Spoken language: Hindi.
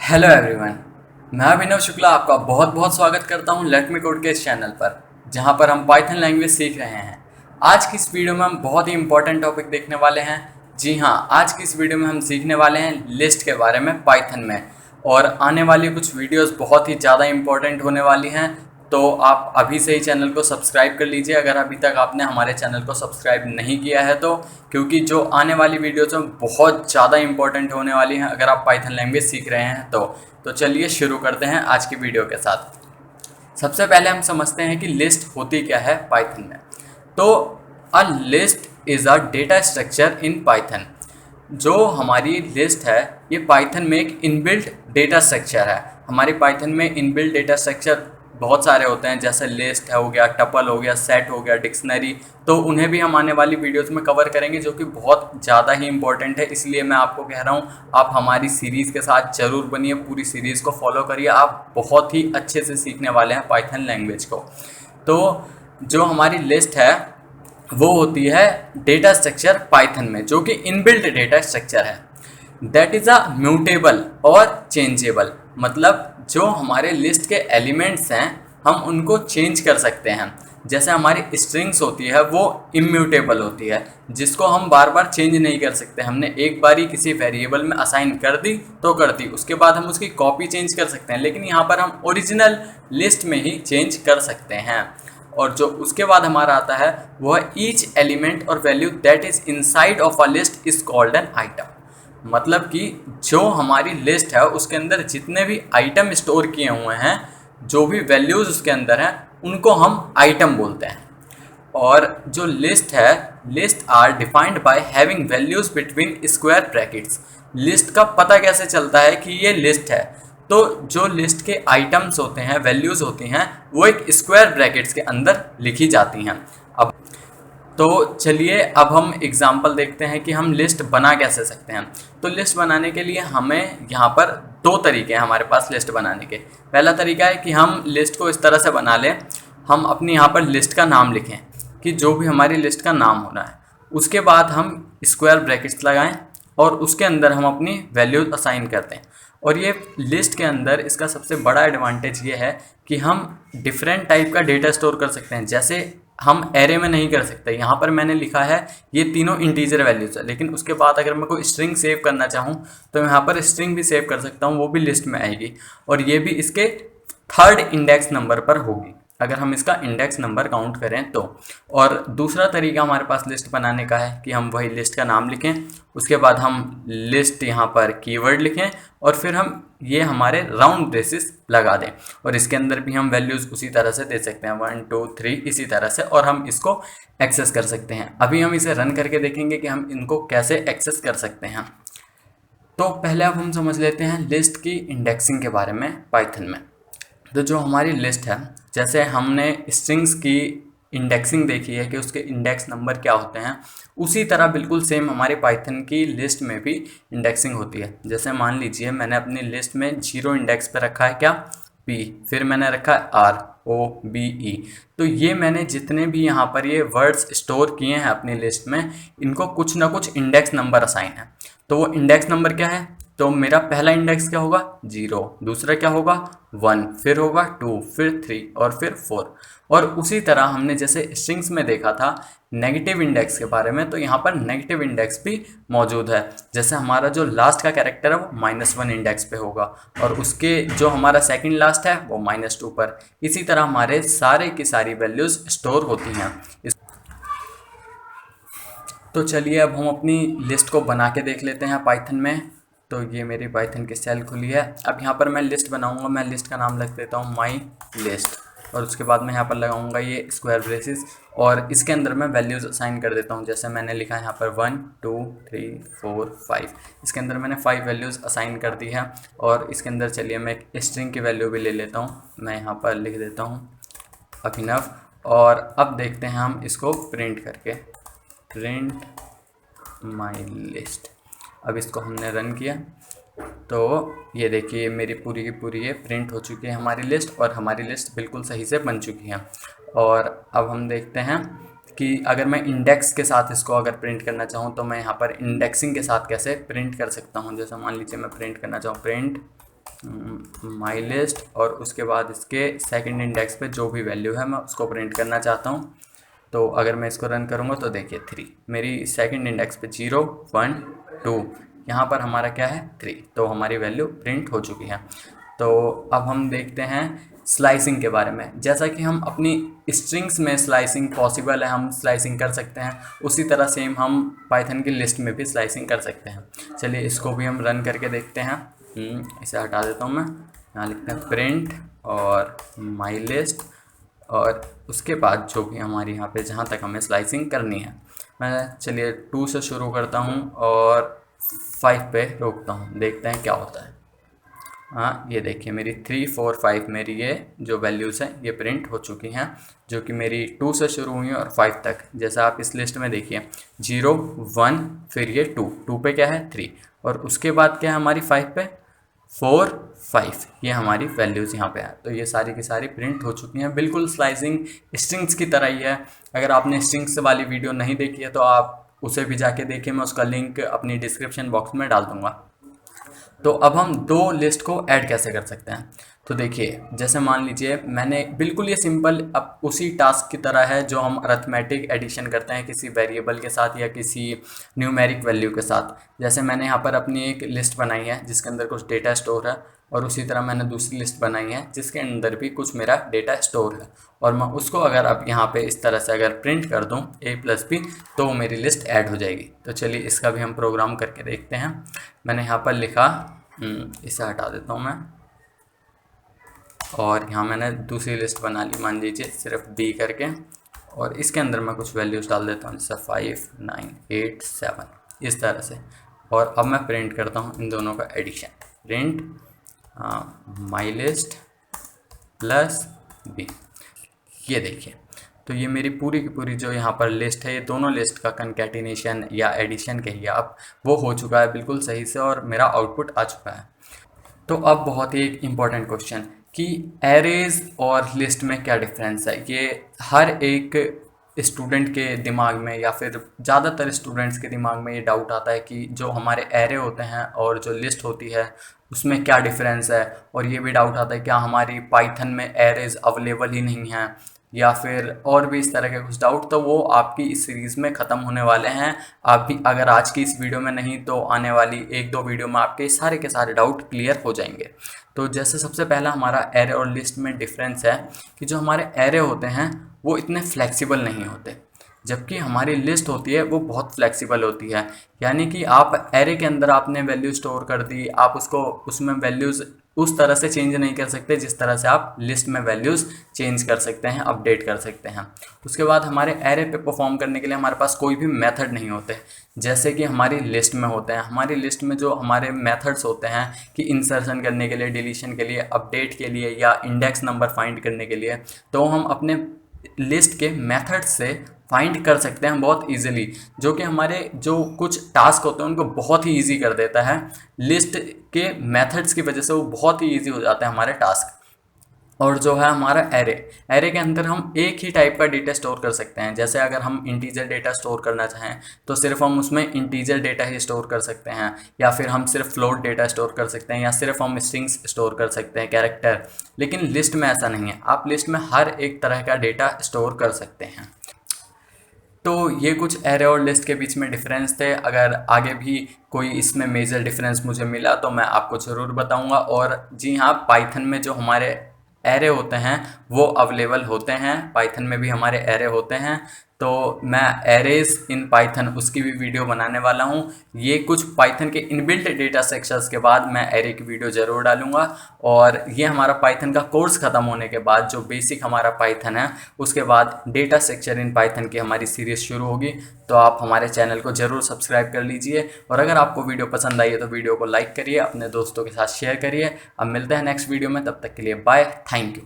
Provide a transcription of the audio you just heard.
Hello everyone. मैं अभिनव शुक्ला आपका बहुत बहुत स्वागत करता हूं लेट मी कोड के इस चैनल पर, जहां पर हम पाइथन लैंग्वेज सीख रहे हैं। आज की इस वीडियो में हम बहुत ही इंपॉर्टेंट टॉपिक देखने वाले हैं। जी हां, आज की इस वीडियो में हम सीखने वाले हैं लिस्ट के बारे में पाइथन में। और आने वाली कुछ वीडियोस बहुत ही ज़्यादा इंपॉर्टेंट होने वाली हैं, तो आप अभी से ही चैनल को सब्सक्राइब कर लीजिए अगर अभी तक आपने हमारे चैनल को सब्सक्राइब नहीं किया है तो, क्योंकि जो आने वाली वीडियोस में बहुत ज़्यादा इंपॉर्टेंट होने वाली हैं अगर आप पाइथन लैंग्वेज सीख रहे हैं तो चलिए शुरू करते हैं आज की वीडियो के साथ। सबसे पहले हम समझते हैं कि लिस्ट होती क्या है पाइथन में। तो a list is a data structure in Python. जो हमारी लिस्ट है ये पाइथन में एक इनबिल्ट डेटा स्ट्रक्चर है। हमारी पाइथन में इनबिल्ट डेटा स्ट्रक्चर बहुत सारे होते हैं, जैसे लिस्ट हो गया, टपल हो गया, सेट हो गया, डिक्शनरी। तो उन्हें भी हम आने वाली वीडियोस में कवर करेंगे, जो कि बहुत ज़्यादा ही इंपॉर्टेंट है। इसलिए मैं आपको कह रहा हूँ आप हमारी सीरीज़ के साथ ज़रूर बनिए, पूरी सीरीज़ को फॉलो करिए। आप बहुत ही अच्छे से सीखने वाले हैं पाइथन लैंग्वेज को। तो जो हमारी लिस्ट है वो होती है डेटा स्ट्रक्चर पाइथन में, जो कि इनबिल्ट डेटा स्ट्रक्चर है। दैट इज़ अ म्यूटेबल और चेंजेबल। मतलब जो हमारे लिस्ट के एलिमेंट्स हैं हम उनको चेंज कर सकते हैं। जैसे हमारी स्ट्रिंग्स होती है वो इम्यूटेबल होती है, जिसको हम बार बार चेंज नहीं कर सकते। हमने एक बार ही किसी वेरिएबल में असाइन कर दी तो कर दी, उसके बाद हम उसकी कॉपी चेंज कर सकते हैं, लेकिन यहाँ पर हम ओरिजिनल लिस्ट में ही चेंज कर सकते हैं। और जो उसके बाद हमारा आता है वो है ईच एलिमेंट और value that is inside of a list is called an item. मतलब कि जो हमारी लिस्ट है उसके अंदर जितने भी आइटम स्टोर किए हुए हैं, जो भी वैल्यूज़ उसके अंदर हैं, उनको हम आइटम बोलते हैं। और जो लिस्ट है, list are defined by having values between square brackets. List का पता कैसे चलता है कि ये लिस्ट है? तो जो लिस्ट के आइटम्स होते हैं, वैल्यूज होती हैं, वो एक स्क्वायर ब्रैकेट्स के अंदर लिखी जाती हैं। अब तो चलिए अब हम एग्जाम्पल देखते हैं कि हम लिस्ट बना कैसे सकते हैं। तो लिस्ट बनाने के लिए हमें यहाँ पर दो तरीके हैं हमारे पास लिस्ट बनाने के। पहला तरीका है कि हम लिस्ट को इस तरह से बना लें, हम अपनी यहाँ पर लिस्ट का नाम लिखें कि जो भी हमारी लिस्ट का नाम होना है, उसके बाद हम स्क्वायर ब्रैकेट्स लगाएं और उसके अंदर हम अपनी वैल्यूज असाइन करते हैं। और ये लिस्ट के अंदर इसका सबसे बड़ा एडवांटेज ये है कि हम डिफरेंट टाइप का डेटा स्टोर कर सकते हैं। जैसे हम एरे में नहीं कर सकते। यहाँ पर मैंने लिखा है ये तीनों इंटीजर वैल्यूज है, लेकिन उसके बाद अगर मैं कोई स्ट्रिंग सेव करना चाहूँ तो यहाँ पर स्ट्रिंग भी सेव कर सकता हूँ, वो भी लिस्ट में आएगी। और ये भी इसके थर्ड इंडेक्स नंबर पर होगी अगर हम इसका इंडेक्स नंबर काउंट करें तो। और दूसरा तरीका हमारे पास लिस्ट बनाने का है कि हम वही लिस्ट का नाम लिखें, उसके बाद हम लिस्ट यहाँ पर कीवर्ड लिखें और फिर हम ये हमारे राउंड ब्रेसेस लगा दें। और इसके अंदर भी हम वैल्यूज़ उसी तरह से दे सकते हैं, 1 2 3 इसी तरह से, और हम इसको एक्सेस कर सकते हैं। अभी हम इसे रन करके देखेंगे कि हम इनको कैसे एक्सेस कर सकते हैं। तो पहले अब हम समझ लेते हैं लिस्ट की इंडेक्सिंग के बारे में पाइथन में। तो जो हमारी लिस्ट है, जैसे हमने स्ट्रिंग्स की इंडेक्सिंग देखी है कि उसके इंडेक्स नंबर क्या होते हैं, उसी तरह बिल्कुल सेम हमारे पाइथन की लिस्ट में भी इंडेक्सिंग होती है। जैसे मान लीजिए मैंने अपनी लिस्ट में 0 इंडेक्स पे रखा है क्या, P, फिर मैंने रखा है ROBE। तो ये मैंने जितने भी यहाँ पर ये वर्ड्स स्टोर किए हैं अपनी लिस्ट में, इनको कुछ ना कुछ इंडेक्स नंबर असाइन है। तो वो इंडेक्स नंबर क्या है? तो मेरा पहला इंडेक्स क्या होगा? 0, दूसरा क्या होगा? 1, फिर होगा 2, फिर 3 और फिर 4। और उसी तरह हमने जैसे स्ट्रिंग्स में देखा था नेगेटिव इंडेक्स के बारे में, तो यहाँ पर नेगेटिव इंडेक्स भी मौजूद है। जैसे हमारा जो लास्ट का कैरेक्टर है वो -1 इंडेक्स पे होगा और उसके जो हमारा सेकंड लास्ट है वो -2 पर। इसी तरह हमारे सारे की सारी वैल्यूज़ स्टोर होती हैं। तो चलिए अब हम अपनी लिस्ट को बना के देख लेते हैं पाइथन में। तो ये मेरी पाइथन की सेल खुली है। अब यहाँ पर मैं लिस्ट बनाऊंगा। मैं लिस्ट का नाम रख देता हूँ माई लिस्ट, और उसके बाद मैं यहाँ पर लगाऊंगा ये स्क्वायर ब्रेसेस, और इसके अंदर मैं वैल्यूज़ असाइन कर देता हूँ। जैसे मैंने लिखा है यहाँ पर 1 2 3 4 5, इसके अंदर मैंने 5 वैल्यूज़ असाइन कर दी है। और इसके अंदर चलिए मैं एक स्ट्रिंग की वैल्यू भी ले लेता हूँ। मैं यहाँ पर लिख देता हूँ अभिनव, और अब देखते हैं हम इसको प्रिंट करके, प्रिंट माई लिस्ट। अब इसको हमने रन किया तो ये देखिए मेरी पूरी की पूरी ये प्रिंट हो चुकी है हमारी लिस्ट, और हमारी लिस्ट बिल्कुल सही से बन चुकी है। और अब हम देखते हैं कि अगर मैं इंडेक्स के साथ इसको अगर प्रिंट करना चाहूँ तो मैं यहाँ पर इंडेक्सिंग के साथ कैसे प्रिंट कर सकता हूँ। जैसे मान लीजिए मैं प्रिंट करना चाहूँ प्रिंट माई लिस्ट और उसके बाद इसके सेकंड इंडेक्स पे जो भी वैल्यू है मैं उसको प्रिंट करना चाहता हूँ। तो अगर मैं इसको रन करूँगा तो देखिए 3, मेरी सेकंड इंडेक्स पे 0 1 2, यहाँ पर हमारा क्या है 3, तो हमारी वैल्यू प्रिंट हो चुकी है। तो अब हम देखते हैं स्लाइसिंग के बारे में। जैसा कि हम अपनी स्ट्रिंग्स में स्लाइसिंग पॉसिबल है, हम स्लाइसिंग कर सकते हैं, उसी तरह सेम हम पाइथन की लिस्ट में भी स्लाइसिंग कर सकते हैं। चलिए इसको भी हम रन करके देखते हैं। इसे हटा देता हूँ मैं, यहाँ लिखते हैं प्रिंट और माई लिस्ट और उसके बाद जो भी हमारी यहाँ पे जहाँ तक हमें स्लाइसिंग करनी है, मैं चलिए 2 से शुरू करता हूँ और 5 पे रोकता हूँ, देखते हैं क्या होता है। हाँ ये देखिए मेरी 3 4 5 मेरी ये जो वैल्यूज़ हैं ये प्रिंट हो चुकी हैं, जो कि मेरी 2 से शुरू हुई हैं और 5 तक। जैसा आप इस लिस्ट में देखिए 0 1 फिर ये 2 पे क्या है 3 और उसके बाद क्या है हमारी 5 पे 4 5, ये हमारी वैल्यूज़ यहाँ पे है। तो ये सारी की सारी प्रिंट हो चुकी हैं, बिल्कुल स्लाइसिंग स्ट्रिंग्स की तरह ही है। अगर आपने स्ट्रिंग्स वाली वीडियो नहीं देखी है तो आप उसे भी जाके देखिए, मैं उसका लिंक अपनी डिस्क्रिप्शन बॉक्स में डाल दूँगा। तो अब हम 2 लिस्ट को ऐड कैसे कर सकते हैं, तो देखिए जैसे मान लीजिए मैंने बिल्कुल ये सिंपल अब उसी टास्क की तरह है जो हम अरिथमेटिक एडिशन करते हैं किसी वेरिएबल के साथ या किसी न्यूमेरिक वैल्यू के साथ। जैसे मैंने यहाँ पर अपनी एक लिस्ट बनाई है जिसके अंदर कुछ डेटा स्टोर है और उसी तरह मैंने दूसरी लिस्ट बनाई है जिसके अंदर भी कुछ मेरा डेटा स्टोर है, और मैं उसको अगर अब यहाँ पे इस तरह से अगर प्रिंट कर दूँ a+b तो मेरी लिस्ट ऐड हो जाएगी। तो चलिए इसका भी हम प्रोग्राम करके देखते हैं। मैंने यहाँ पर लिखा, इसे हटा देता हूँ मैं, और यहाँ मैंने दूसरी लिस्ट बना ली, मान लीजिए सिर्फ b करके, और इसके अंदर मैं कुछ वैल्यूज़ डाल देता हूँ जैसे 5 9 8 7 इस तरह से, और अब मैं प्रिंट करता हूँ इन दोनों का addition, print my list plus b। ये देखिए तो ये मेरी पूरी की पूरी जो यहाँ पर लिस्ट है, ये दोनों लिस्ट का कंकैटिनेशन या एडिशन कहिए अब, वो हो चुका है बिल्कुल सही से और मेरा आउटपुट आ चुका है। तो अब बहुत ही एक इम्पॉर्टेंट क्वेश्चन कि एरेज और लिस्ट में क्या डिफरेंस है। ये हर एक स्टूडेंट के दिमाग में या फिर ज़्यादातर स्टूडेंट्स के दिमाग में ये डाउट आता है कि जो हमारे एरे होते हैं और जो लिस्ट होती है उसमें क्या डिफरेंस है, और ये भी डाउट आता है क्या हमारी पाइथन में एरेज अवेलेबल ही नहीं हैं या फिर और भी इस तरह के कुछ डाउट। तो वो आपकी इस सीरीज़ में ख़त्म होने वाले हैं। आप भी अगर आज की इस वीडियो में नहीं तो आने वाली 1-2 वीडियो में आपके सारे के सारे डाउट क्लियर हो जाएंगे। तो जैसे सबसे पहला हमारा एरे और लिस्ट में डिफरेंस है कि जो हमारे एरे होते हैं वो इतने फ्लेक्सिबल नहीं होते, जबकि हमारी लिस्ट होती है वो बहुत फ्लेक्सिबल होती है। यानी कि आप एरे के अंदर आपने वैल्यू स्टोर कर दी, आप उसको उसमें वैल्यूज़ उस तरह से चेंज नहीं कर सकते जिस तरह से आप लिस्ट में वैल्यूज़ चेंज कर सकते हैं, अपडेट कर सकते हैं। उसके बाद हमारे एरे पे परफॉर्म करने के लिए हमारे पास कोई भी मेथड नहीं होते जैसे कि हमारी लिस्ट में होते हैं। हमारी लिस्ट में जो हमारे मेथड्स होते हैं कि इंसर्शन करने के लिए, डिलीशन के लिए, अपडेट के लिए या इंडेक्स नंबर फाइंड करने के लिए, तो हम अपने लिस्ट के मेथड से फाइंड कर सकते हैं बहुत इजीली, जो कि हमारे जो कुछ टास्क होते हैं उनको बहुत ही इजी कर देता है। लिस्ट के मेथड्स की वजह से वो बहुत ही इजी हो जाते हैं हमारे टास्क। और जो है हमारा एरे के अंदर हम एक ही टाइप का डेटा स्टोर कर सकते हैं। जैसे अगर हम इंटीजर डेटा स्टोर करना चाहें तो सिर्फ हम उसमें इंटीजर डेटा ही स्टोर कर सकते हैं, या फिर हम सिर्फ फ्लोट डेटा स्टोर कर सकते हैं, या सिर्फ हम स्ट्रिंग्स स्टोर कर सकते हैं, कैरेक्टर। लेकिन लिस्ट में ऐसा नहीं है, आप लिस्ट में हर एक तरह का डेटा स्टोर कर सकते हैं। तो ये कुछ एरे और लिस्ट के बीच में डिफरेंस थे। अगर आगे भी कोई इसमें मेजर डिफरेंस मुझे मिला तो मैं आपको ज़रूर बताऊंगा। और जी हाँ, पाइथन में जो हमारे एरे होते हैं वो अवेलेबल होते हैं, पाइथन में भी हमारे एरे होते हैं। तो मैं एरेज इन पाइथन उसकी भी वीडियो बनाने वाला हूँ। ये कुछ पाइथन के इनबिल्ट डेटा स्ट्रक्चर्स के बाद मैं एरे की वीडियो ज़रूर डालूंगा। और ये हमारा पाइथन का कोर्स ख़त्म होने के बाद जो बेसिक हमारा पाइथन है उसके बाद डेटा स्ट्रक्चर इन पाइथन की हमारी सीरीज़ शुरू होगी। तो आप हमारे चैनल को ज़रूर सब्सक्राइब कर लीजिए, और अगर आपको वीडियो पसंद आई है तो वीडियो को लाइक करिए, अपने दोस्तों के साथ शेयर करिए। अब मिलते हैं नेक्स्ट वीडियो में, तब तक के लिए बाय, थैंक यू।